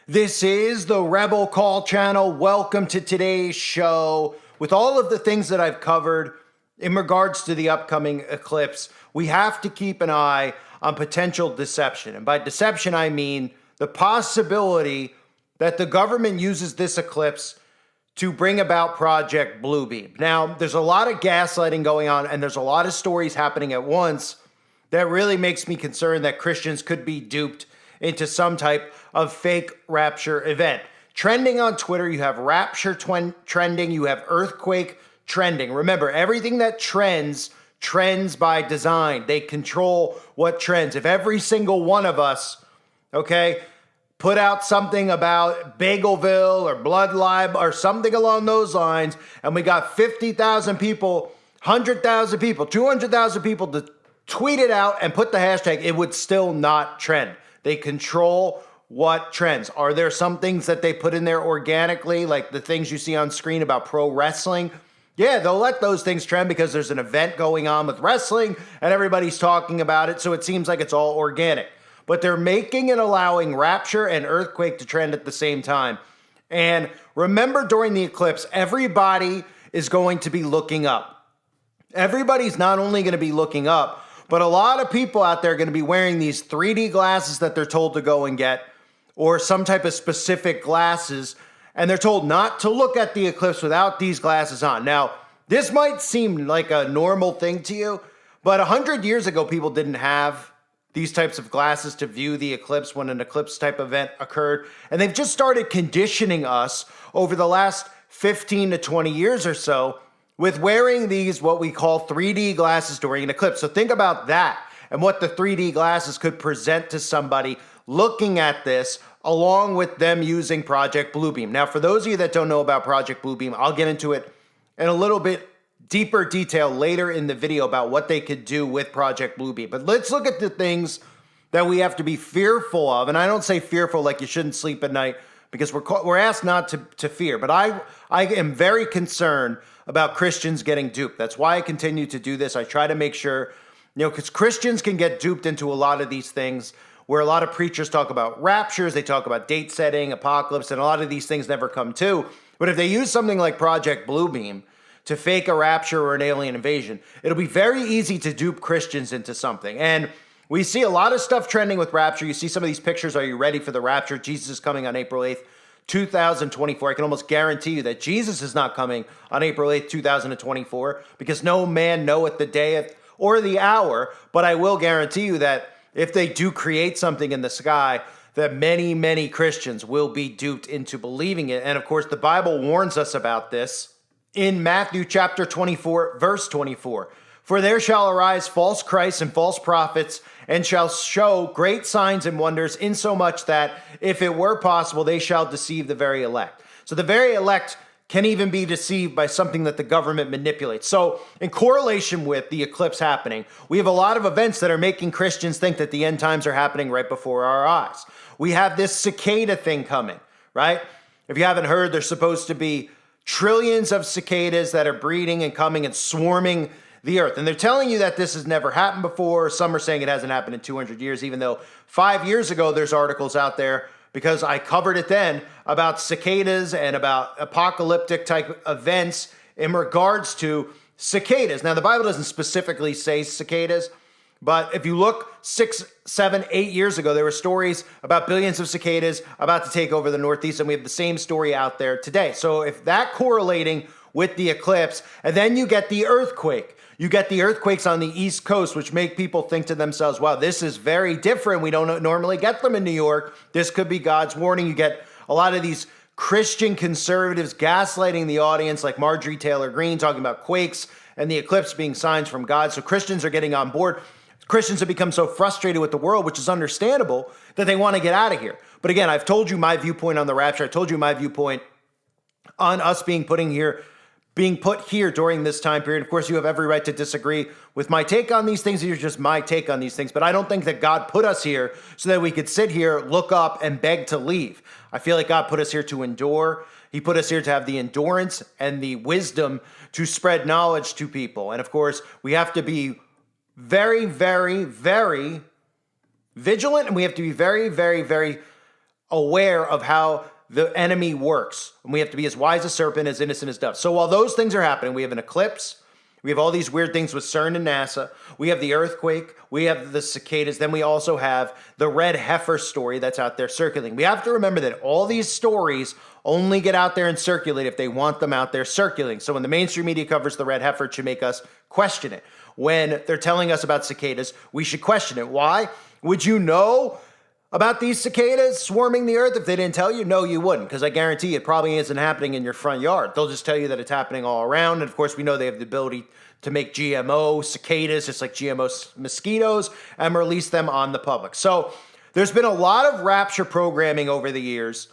This is the Rebel Call channel. Welcome to today's show. With all of the things that I've covered in regards to the upcoming eclipse, we have to keep an eye on potential deception. And by deception, I mean the possibility that the government uses this eclipse to bring about Project Bluebeam. Now, there's a lot of gaslighting going on, and there's a lot of stories happening at once that really makes me concerned that Christians could be duped into some type of fake rapture event. Trending on Twitter, you have rapture trending, you have earthquake trending. Remember, everything that trends by design. They control what trends. If every single one of us, put out something about Bagelville or blood libel or something along those lines, and we got 50,000 people, 100,000 people, 200,000 people to tweet it out and put the hashtag, it would still not trend. They control what trends. Are there some things that they put in there organically, like the things you see on screen about pro wrestling? Yeah, they'll let those things trend because there's an event going on with wrestling and everybody's talking about it, so it seems like it's all organic. But they're making and allowing rapture and earthquake to trend at the same time. And remember, during the eclipse, everybody is going to be looking up. Everybody's not only going to be looking up, but a lot of people out there are going to be wearing these 3D glasses that they're told to go and get, or some type of specific glasses, and they're told not to look at the eclipse without these glasses on. Now, this might seem like a normal thing to you, but 100 years ago, people didn't have these types of glasses to view the eclipse when an eclipse type event occurred, and they've just started conditioning us over the last 15 to 20 years or so with wearing these, what we call 3D glasses during an eclipse. So think about that and what the 3D glasses could present to somebody looking at this, along with them using Project Bluebeam. Now, for those of you that don't know about Project Bluebeam, I'll get into it in a little bit deeper detail later in the video about what they could do with Project Bluebeam. But let's look at the things that we have to be fearful of. And I don't say fearful like you shouldn't sleep at night, because we're asked not to fear. But I am very concerned about Christians getting duped. That's why I continue to do this. I try to make sure, because Christians can get duped into a lot of these things where a lot of preachers talk about raptures, they talk about date setting, apocalypse, and a lot of these things never come to. But if they use something like Project Bluebeam to fake a rapture or an alien invasion, it'll be very easy to dupe Christians into something. And we see a lot of stuff trending with rapture. You see some of these pictures. Are you ready for the rapture? Jesus is coming on April 8th, 2024. I can almost guarantee you that Jesus is not coming on April 8th, 2024, because no man knoweth the day or the hour. But I will guarantee you that if they do create something in the sky, that many, many Christians will be duped into believing it. And of course, the Bible warns us about this in Matthew chapter 24, verse 24. For there shall arise false Christs and false prophets, and shall show great signs and wonders, insomuch that, if it were possible, they shall deceive the very elect. So the very elect can even be deceived by something that the government manipulates. So in correlation with the eclipse happening, we have a lot of events that are making Christians think that the end times are happening right before our eyes. We have this cicada thing coming, right? If you haven't heard, there's supposed to be trillions of cicadas that are breeding and coming and swarming the earth. And they're telling you that this has never happened before. Some are saying it hasn't happened in 200 years, even though 5 years ago, there's articles out there, because I covered it then, about cicadas and about apocalyptic type events in regards to cicadas. Now, the Bible doesn't specifically say cicadas, but if you look 6, 7, 8 years ago, there were stories about billions of cicadas about to take over the Northeast, and we have the same story out there today. So if that correlating with the eclipse, and then you get the earthquake. You get the earthquakes on the East Coast, which make people think to themselves, wow, this is very different. We don't normally get them in New York. This could be God's warning. You get a lot of these Christian conservatives gaslighting the audience, like Marjorie Taylor Greene, talking about quakes and the eclipse being signs from God. So Christians are getting on board. Christians have become so frustrated with the world, which is understandable, that they want to get out of here. But again, I've told you my viewpoint on the rapture. I told you my viewpoint on us being put here during this time period. Of course, you have every right to disagree with my take on these things. These are just my take on these things. But I don't think that God put us here so that we could sit here, look up, and beg to leave. I feel like God put us here to endure. He put us here to have the endurance and the wisdom to spread knowledge to people. And of course, we have to be very, very, very vigilant, and we have to be very, very, very aware of how the enemy works. And we have to be as wise as serpent, as innocent as dove. So while those things are happening, we have an eclipse. We have all these weird things with CERN and NASA. We have the earthquake. We have the cicadas. Then we also have the red heifer story that's out there circulating. We have to remember that all these stories only get out there and circulate if they want them out there circulating. So when the mainstream media covers the red heifer, it should make us question it. When they're telling us about cicadas, we should question it. Why? Would you know about these cicadas swarming the earth if they didn't tell you? No, you wouldn't, because I guarantee you it probably isn't happening in your front yard. They'll just tell you that it's happening all around. And of course, we know they have the ability to make GMO cicadas, just like GMO mosquitoes, and release them on the public. So there's been a lot of rapture programming over the years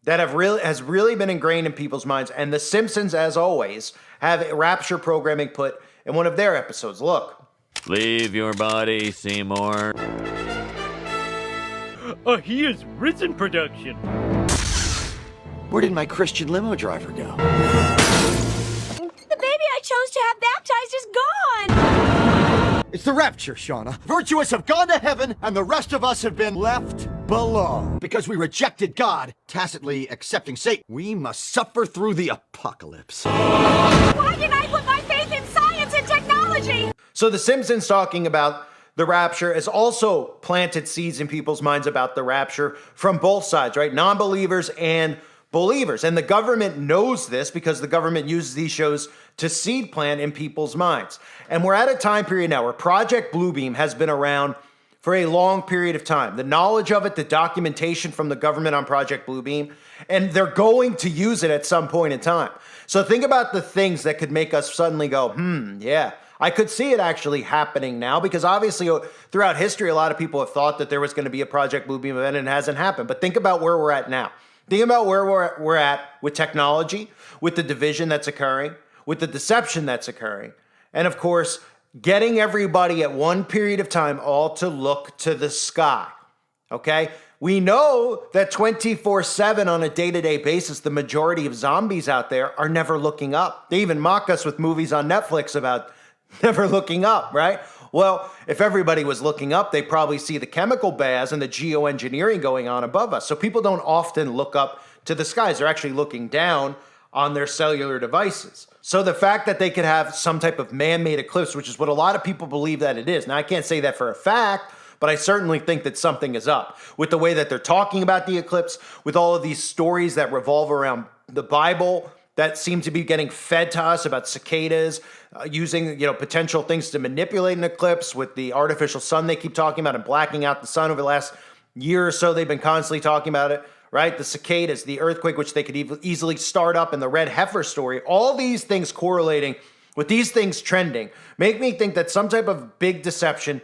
that has really been ingrained in people's minds. And The Simpsons, as always, have rapture programming put in one of their episodes. Look. Leave your body, Seymour. He is risen production. Where did my Christian limo driver go? The baby I chose to have baptized is gone! It's the rapture, Shauna. Virtuous have gone to heaven, and the rest of us have been left below. Because we rejected God, tacitly accepting Satan, we must suffer through the apocalypse. Why did I put my faith in science and technology? So The Simpsons talking about the rapture has also planted seeds in people's minds about the rapture from both sides, right? Non-believers and believers. And the government knows this because the government uses these shows to seed plant in people's minds. And we're at a time period now where Project Bluebeam has been around for a long period of time. The knowledge of it, the documentation from the government on Project Bluebeam, and they're going to use it at some point in time. So think about the things that could make us suddenly go, yeah, I could see it actually happening now, because obviously throughout history, a lot of people have thought that there was going to be a Project Bluebeam event and it hasn't happened. But think about where we're at now. Think about where we're at with technology, with the division that's occurring, with the deception that's occurring, and of course, getting everybody at one period of time all to look to the sky, okay? We know that 24/7 on a day-to-day basis, the majority of zombies out there are never looking up. They even mock us with movies on Netflix about never looking up, right? Well, if everybody was looking up, they probably see the chemical baths and the geoengineering going on above us. So people don't often look up to the skies. They're actually looking down on their cellular devices. So the fact that they could have some type of man-made eclipse, which is what a lot of people believe that it is. Now, I can't say that for a fact, but I certainly think that something is up with the way that they're talking about the eclipse, with all of these stories that revolve around the Bible that seem to be getting fed to us about cicadas, using potential things to manipulate an eclipse, with the artificial sun they keep talking about and blacking out the sun over the last year or so. They've been constantly talking about it, right? The cicadas, the earthquake, which they could easily start up, and the red heifer story. All these things correlating with these things trending make me think that some type of big deception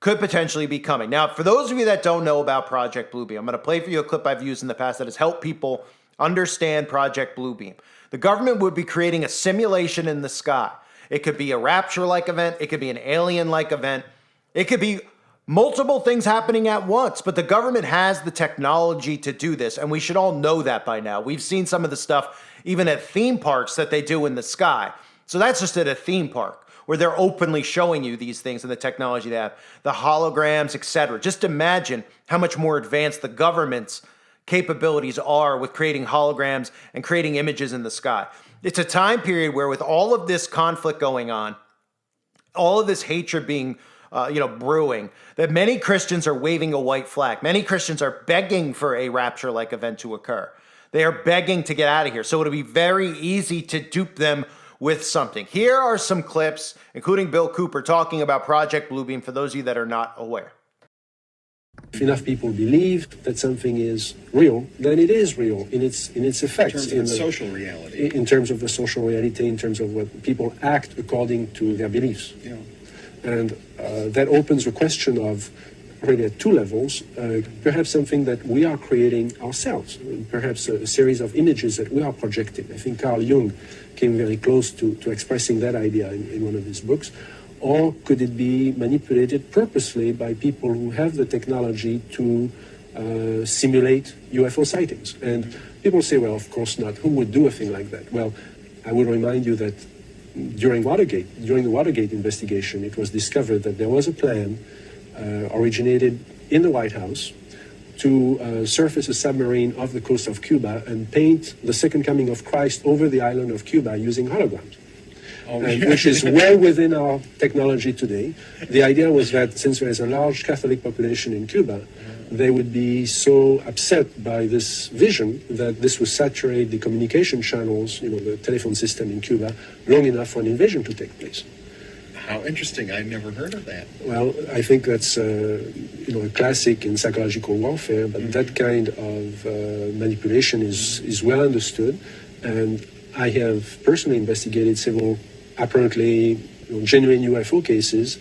could potentially be coming. Now, for those of you that don't know about Project Bluebeam, I'm going to play for you a clip I've used in the past that has helped people understand Project Bluebeam. The government would be creating a simulation in the sky. It could be a rapture-like event. It could be an alien-like event. It could be multiple things happening at once, but the government has the technology to do this, and we should all know that by now. We've seen some of the stuff even at theme parks that they do in the sky. So that's just at a theme park where they're openly showing you these things and the technology they have, the holograms, etc. Just imagine how much more advanced the government's capabilities are with creating holograms and creating images in the sky. It's a time period where, with all of this conflict going on, all of this hatred being brewing, that many Christians are waving a white flag. Many Christians are begging for a rapture-like event to occur. They are begging to get out of here. So it'll be very easy to dupe them with something. Here are some clips, including Bill Cooper talking about Project Bluebeam, for those of you that are not aware. If enough people believe that something is real, then it is real in its effects. In terms of social reality. In terms of the social reality, in terms of what people act according to their beliefs. Yeah. And that opens a question of, really at two levels, perhaps something that we are creating ourselves, perhaps a series of images that we are projecting. I think Carl Jung came very close to expressing that idea in one of his books. Or could it be manipulated purposely by people who have the technology to simulate UFO sightings? And people say, well, of course not. Who would do a thing like that? Well, I would remind you that during the Watergate investigation, it was discovered that there was a plan originated in the White House to surface a submarine off the coast of Cuba and paint the second coming of Christ over the island of Cuba using holograms. Which is well within our technology today. The idea was that since there is a large Catholic population in Cuba, they would be so upset by this vision that this would saturate the communication channels, the telephone system in Cuba, long enough for an invasion to take place. How interesting. I'd never heard of that. Well, I think that's a classic in psychological warfare, but that kind of manipulation is well understood, and I have personally investigated several apparently genuine UFO cases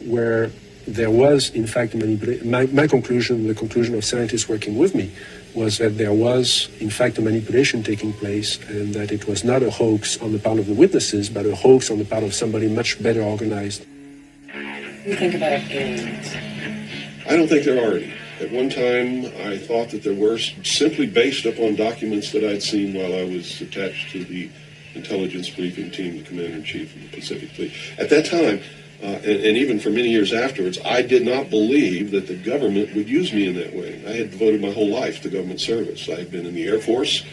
where there was, in fact, manipulation. My conclusion, the conclusion of scientists working with me, was that there was, in fact, a manipulation taking place, and that it was not a hoax on the part of the witnesses, but a hoax on the part of somebody much better organized. What do you think about aliens? I don't think there are any. At one time, I thought that there were, simply based upon documents that I'd seen while I was attached to the intelligence briefing team, the commander-in-chief of the Pacific Fleet. At that time, and even for many years afterwards, I did not believe that the government would use me in that way. I had devoted my whole life to government service. I had been in the Air Force,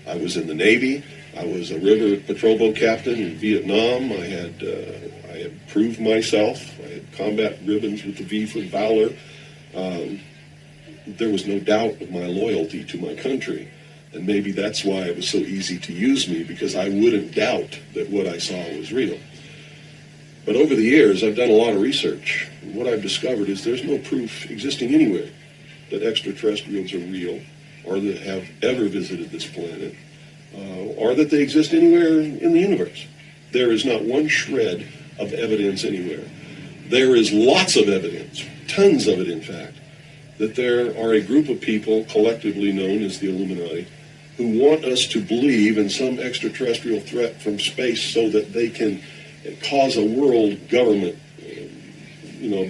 I was in the Navy, I was a river patrol boat captain in Vietnam, I had proved myself, I had combat ribbons with the V for Valor. There was no doubt of my loyalty to my country. And maybe that's why it was so easy to use me, because I wouldn't doubt that what I saw was real. But over the years, I've done a lot of research. And what I've discovered is there's no proof existing anywhere that extraterrestrials are real, or that have ever visited this planet, or that they exist anywhere in the universe. There is not one shred of evidence anywhere. There is lots of evidence, tons of it in fact, that there are a group of people collectively known as the Illuminati who want us to believe in some extraterrestrial threat from space so that they can cause a world government,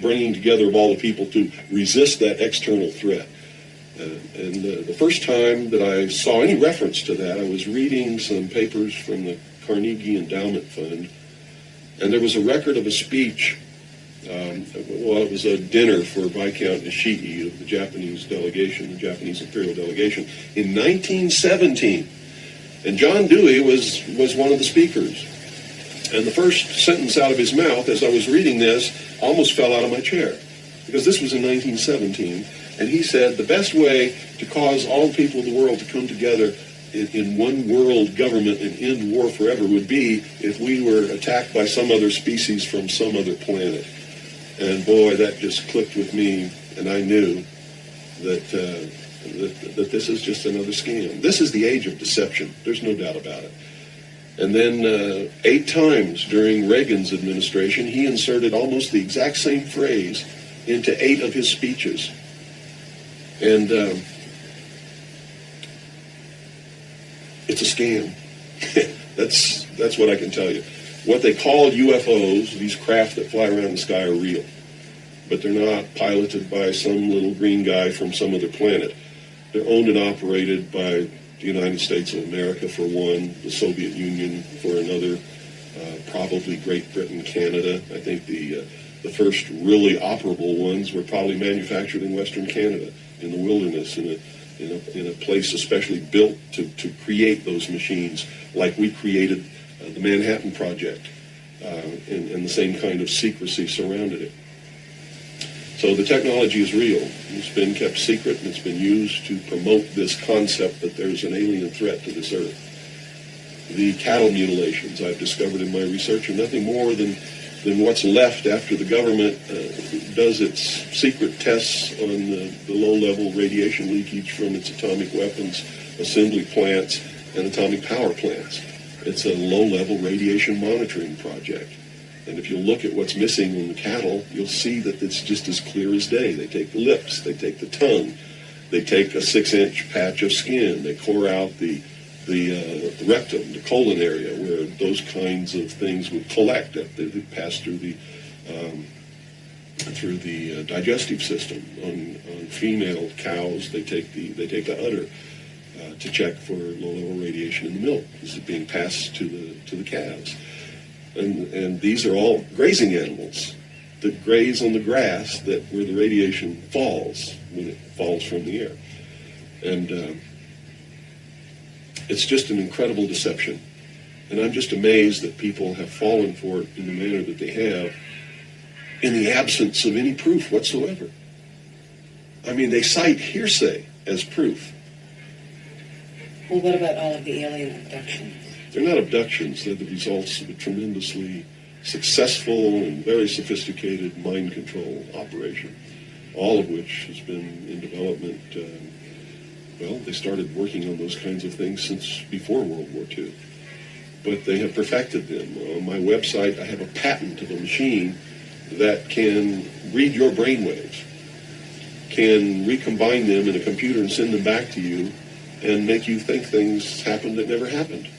bringing together of all the people to resist that external threat. And the first time that I saw any reference to that, I was reading some papers from the Carnegie Endowment Fund, and there was a record of a speech. It was a dinner for Viscount Nishiki of the Japanese delegation, the Japanese imperial delegation, in 1917. And John Dewey was one of the speakers. And the first sentence out of his mouth as I was reading this almost fell out of my chair, because this was in 1917. And he said the best way to cause all people of the world to come together in one world government and end war forever would be if we were attacked by some other species from some other planet. And boy, that just clicked with me, and I knew that that this is just another scam. This is the age of deception. There's no doubt about it. And then 8 times during Reagan's administration, he inserted almost the exact same phrase into 8 of his speeches. And it's a scam. That's what I can tell you. What they call UFOs, these craft that fly around the sky, are real. But they're not piloted by some little green guy from some other planet. They're owned and operated by the United States of America for one, the Soviet Union for another, probably Great Britain, Canada. I think the first really operable ones were probably manufactured in Western Canada, in the wilderness, in a place especially built to create those machines, like we created the Manhattan Project, and the same kind of secrecy surrounded it. So the technology is real. It's been kept secret, and it's been used to promote this concept that there's an alien threat to this earth. The cattle mutilations I've discovered in my research are nothing more than what's left after the government does its secret tests on the low-level radiation leakage from its atomic weapons assembly plants and atomic power plants. It's a low-level radiation monitoring project. And if you look at what's missing in the cattle, you'll see that it's just as clear as day. They take the lips, they take the tongue, they take a 6-inch patch of skin, they core out the rectum, the colon area, where those kinds of things would collect. They pass through the digestive system. On female cows, they take the udder to check for low-level radiation in the milk. This is being passed to the calves. And these are all grazing animals that graze on the grass where the radiation falls. when it falls from the air. And it's just an incredible deception. And I'm just amazed that people have fallen for it in the manner that they have in the absence of any proof whatsoever. I mean, they cite hearsay as proof. Well, what about all of the alien abductions? They're not abductions. They're the results of a tremendously successful and very sophisticated mind control operation, all of which has been in development. Well, they started working on those kinds of things since before World War II. But they have perfected them. On my website, I have a patent of a machine that can read your brainwaves, can recombine them in a computer and send them back to you and make you think things happened that never happened.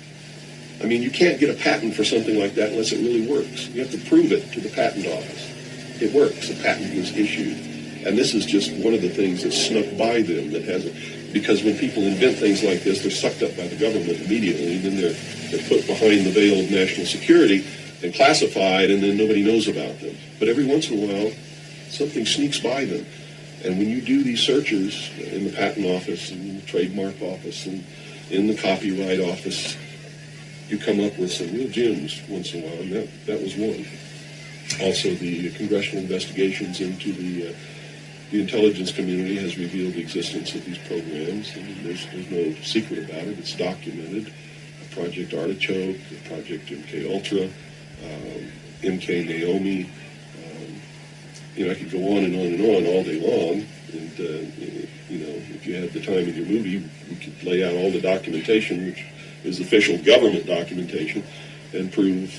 I mean, you can't get a patent for something like that unless it really works. You have to prove it to the patent office. It works. A patent was issued. And this is just one of the things that snuck by them that hasn't. Because when people invent things like this, they're sucked up by the government immediately, and then they're put behind the veil of national security and classified, and then nobody knows about them. But every once in a while, something sneaks by them. And when you do these searches in the patent office, and the trademark office, and in the copyright office, you come up with some real gems once in a while, and that was one. Also, the congressional investigations into the intelligence community has revealed the existence of these programs, and there's no secret about it. It's documented. Project Artichoke, Project MK Ultra, MK Naomi. I could go on and on and on all day long. And if you had the time in your movie, we could lay out all the documentation, which is official government documentation, and prove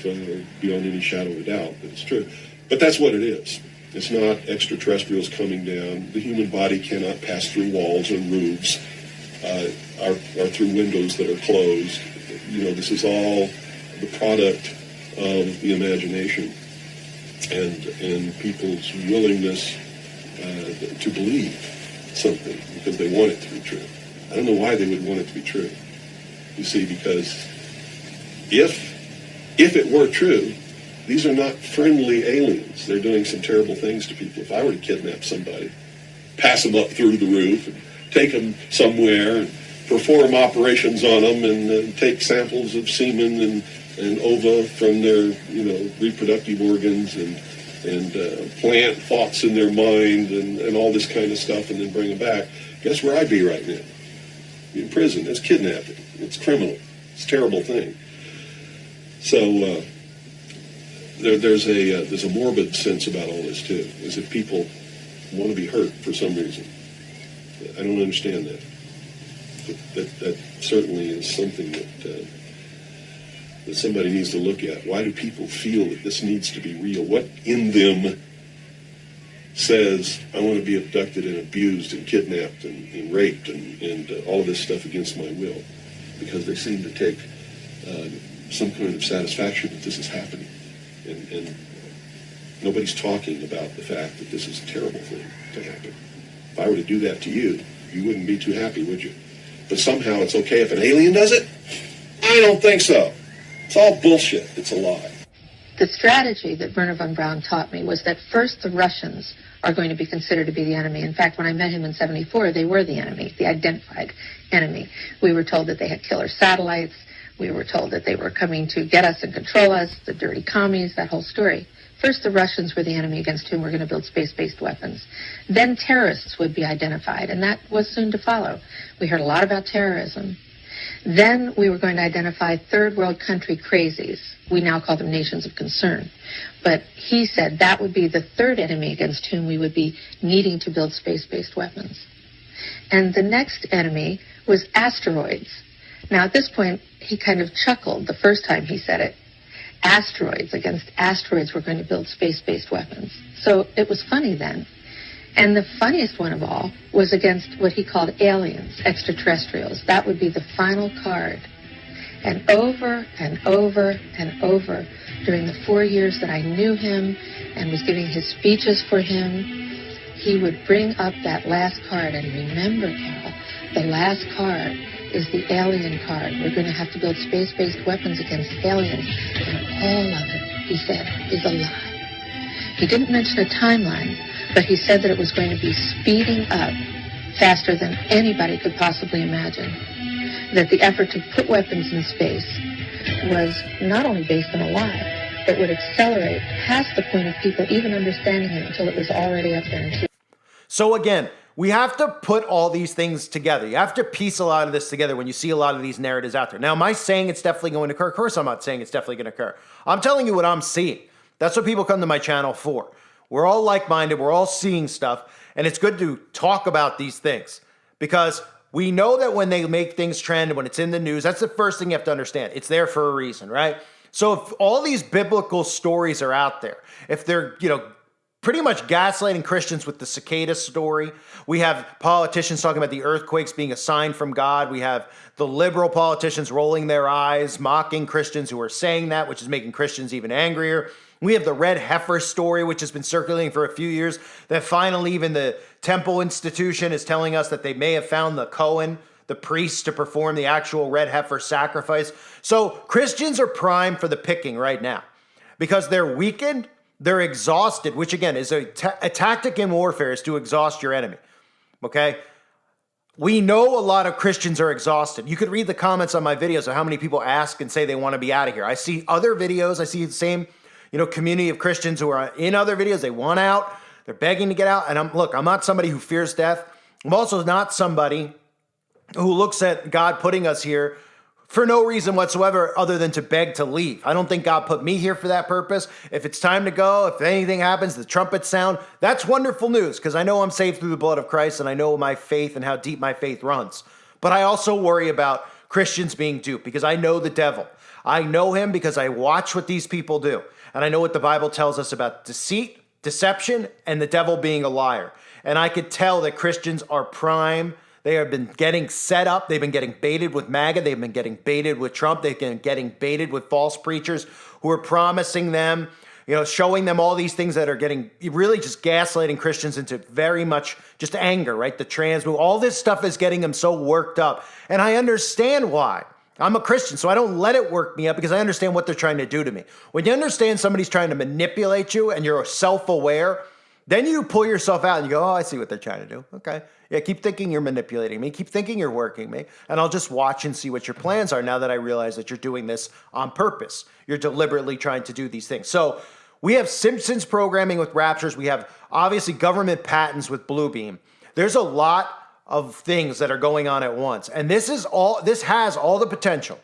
beyond any shadow of a doubt that it's true. But that's what it is. It's not extraterrestrials coming down. The human body cannot pass through walls and roofs or through windows that are closed. This is all the product of the imagination and people's willingness to believe something because they want it to be true. I don't know why they would want it to be true. You see, because if it were true, these are not friendly aliens. They're doing some terrible things to people. If I were to kidnap somebody, pass them up through the roof, and take them somewhere, and perform operations on them, and take samples of semen and ova from their, reproductive organs, and plant thoughts in their mind, and all this kind of stuff, and then bring them back, guess where I'd be right now? In prison. That's kidnapping. It's criminal. It's a terrible thing. So there's a morbid sense about all this too, as if people want to be hurt for some reason. I don't understand that. That certainly is something that somebody needs to look at. Why do people feel that this needs to be real? What in them says, I want to be abducted and abused and kidnapped and raped and all of this stuff against my will? Because they seem to take some kind of satisfaction that this is happening. And nobody's talking about the fact that this is a terrible thing to happen. If I were to do that to you, you wouldn't be too happy, would you? But somehow it's okay if an alien does it? I don't think so. It's all bullshit. It's a lie. The strategy that Werner von Braun taught me was that first the Russians are going to be considered to be the enemy. In fact, when I met him in '74, they were the enemy, the identified enemy. We were told that they had killer satellites. We were told that they were coming to get us and control us, the dirty commies, that whole story. First, the Russians were the enemy against whom we're going to build space-based weapons. Then terrorists would be identified, and that was soon to follow. We heard a lot about terrorism. Then we were going to identify third world country crazies. We now call them nations of concern. But he said that would be the third enemy against whom we would be needing to build space-based weapons. And the next enemy was asteroids. Now, at this point, he kind of chuckled the first time he said it. Asteroids. Against asteroids, we're going to build space-based weapons. So it was funny then. And the funniest one of all was against what he called aliens, extraterrestrials. That would be the final card. And over and over and over during the 4 years that I knew him and was giving his speeches for him, he would bring up that last card. And remember, Carol, the last card is the alien card. We're going to have to build space-based weapons against aliens. And all of it, he said, is a lie. He didn't mention a timeline, but he said that it was going to be speeding up faster than anybody could possibly imagine. That the effort to put weapons in space was not only based on a lie, but would accelerate past the point of people even understanding it until it was already up there. So again, we have to put all these things together. You have to piece a lot of this together when you see a lot of these narratives out there. Now, am I saying it's definitely going to occur? Of course, I'm not saying it's definitely going to occur. I'm telling you what I'm seeing. That's what people come to my channel for. We're all like-minded. We're all seeing stuff. And it's good to talk about these things because we know that when they make things trend, when it's in the news, that's the first thing you have to understand. It's there for a reason, right? So if all these biblical stories are out there, if they're, pretty much gaslighting Christians with the cicada story. We have politicians talking about the earthquakes being a sign from God. We have the liberal politicians rolling their eyes, mocking Christians who are saying that, which is making Christians even angrier. We have the red heifer story, which has been circulating for a few years, that finally even the temple institution is telling us that they may have found the Cohen, the priest, to perform the actual red heifer sacrifice. So Christians are primed for the picking right now because they're weakened. They're exhausted, which again is a tactic in warfare is to exhaust your enemy, okay? We know a lot of Christians are exhausted. You could read the comments on my videos of how many people ask and say they want to be out of here. I see other videos. I see the same, community of Christians who are in other videos. They want out. They're begging to get out. And I'm not somebody who fears death. I'm also not somebody who looks at God putting us here for no reason whatsoever other than to beg to leave. I don't think God put me here for that purpose. If it's time to go, if anything happens, the trumpets sound, that's wonderful news because I know I'm saved through the blood of Christ and I know my faith and how deep my faith runs. But I also worry about Christians being duped because I know the devil. I know him because I watch what these people do. And I know what the Bible tells us about deceit, deception, and the devil being a liar. And I could tell that Christians are prime. They have been getting set up. They've been getting baited with MAGA. They've been getting baited with Trump. They've been getting baited with false preachers who are promising them, showing them all these things that are getting really just gaslighting Christians into very much just anger, right? The trans move, all this stuff is getting them so worked up. And I understand why. I'm a Christian, so I don't let it work me up because I understand what they're trying to do to me. When you understand somebody's trying to manipulate you and you're self-aware, then you pull yourself out and you go, oh, I see what they're trying to do. Okay. Yeah, keep thinking you're manipulating me. Keep thinking you're working me. And I'll just watch and see what your plans are now that I realize that you're doing this on purpose. You're deliberately trying to do these things. So we have Simpsons programming with Raptures. We have obviously government patents with Bluebeam. There's a lot of things that are going on at once. And this has all the potentials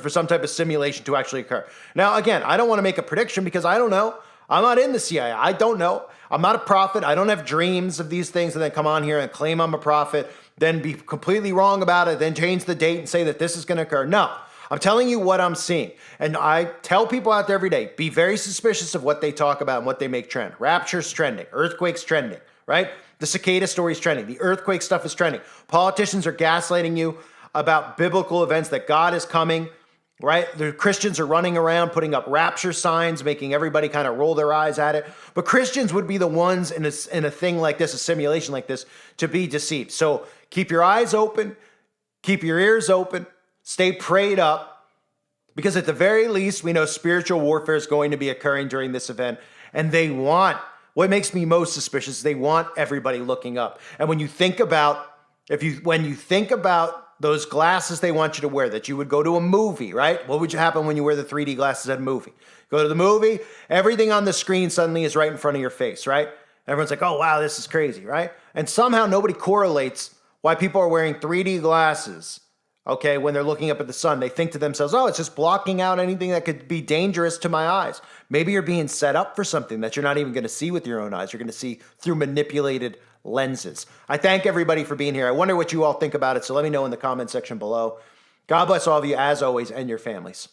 for some type of simulation to actually occur. Now, again, I don't want to make a prediction because I don't know. I'm not in the CIA. I don't know. I'm not a prophet. I don't have dreams of these things and then come on here and claim I'm a prophet, then be completely wrong about it, then change the date and say that this is going to occur. No, I'm telling you what I'm seeing. And I tell people out there every day, be very suspicious of what they talk about and what they make trend. Rapture's trending. Earthquake's trending, right? The cicada story's trending. The earthquake stuff is trending. Politicians are gaslighting you about biblical events that God is coming, right? The Christians are running around putting up rapture signs, making everybody kind of roll their eyes at it. But Christians would be the ones in a thing like this, a simulation like this, to be deceived. So keep your eyes open, keep your ears open, stay prayed up, because at the very least, we know spiritual warfare is going to be occurring during this event, and what makes me most suspicious is they want everybody looking up. And when you think about, those glasses they want you to wear, that you would go to a movie, right? What would happen when you wear the 3D glasses at a movie? Go to the movie, everything on the screen suddenly is right in front of your face, right? Everyone's like, oh, wow, this is crazy, right? And somehow nobody correlates why people are wearing 3D glasses, okay, when they're looking up at the sun. They think to themselves, oh, it's just blocking out anything that could be dangerous to my eyes. Maybe you're being set up for something that you're not even going to see with your own eyes. You're going to see through manipulated lenses. I thank everybody for being here. I wonder what you all think about it, so let me know in the comment section below. God bless all of you, as always, and your families.